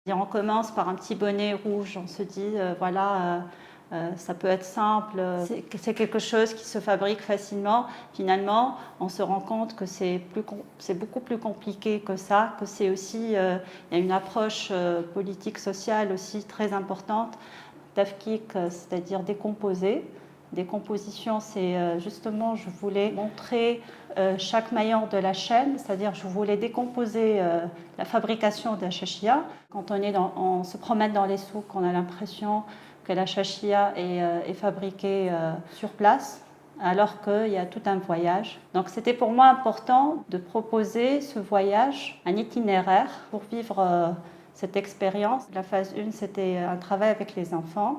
On commence par un petit bonnet rouge, on se dit, voilà, ça peut être simple, c'est quelque chose qui se fabrique facilement. Finalement, on se rend compte que c'est beaucoup plus compliqué que ça, que c'est aussi, il y a une approche politique, sociale aussi très importante. Tafkik, c'est-à-dire décomposer. Décomposition, c'est justement, je voulais montrer chaque maillon de la chaîne, c'est-à-dire je voulais décomposer la fabrication de la chachia. Quand on se promène dans les souks, on a l'impression que la chachia est fabriquée sur place, alors qu'il y a tout un voyage. Donc c'était pour moi important de proposer ce voyage, un itinéraire pour vivre cette expérience. La phase 1, c'était un travail avec les enfants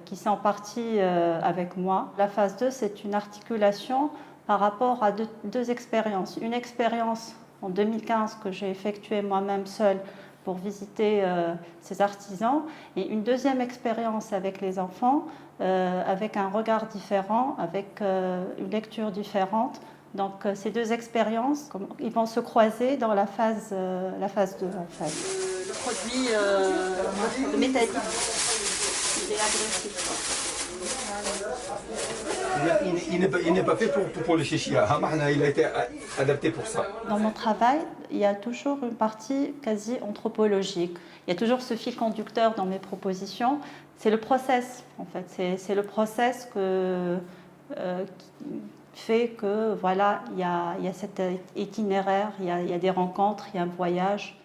qui sont partis avec moi. La phase 2, c'est une articulation par rapport à deux expériences. Une expérience en 2015 que j'ai effectuée moi-même seule pour visiter ces artisans, et une deuxième expérience avec les enfants, avec un regard différent, avec une lecture différente. Donc ces deux expériences, ils vont se croiser dans la phase 2 en fait. Le produit le métallique, il est agressif. Il n'est pas fait pour les chéchia. Il a été adapté pour ça. Dans mon travail, il y a toujours une partie quasi anthropologique. Il y a toujours ce fil conducteur dans mes propositions. C'est le process, en fait. C'est le process qui fait que, voilà, il y a cet itinéraire, il y a des rencontres, il y a un voyage.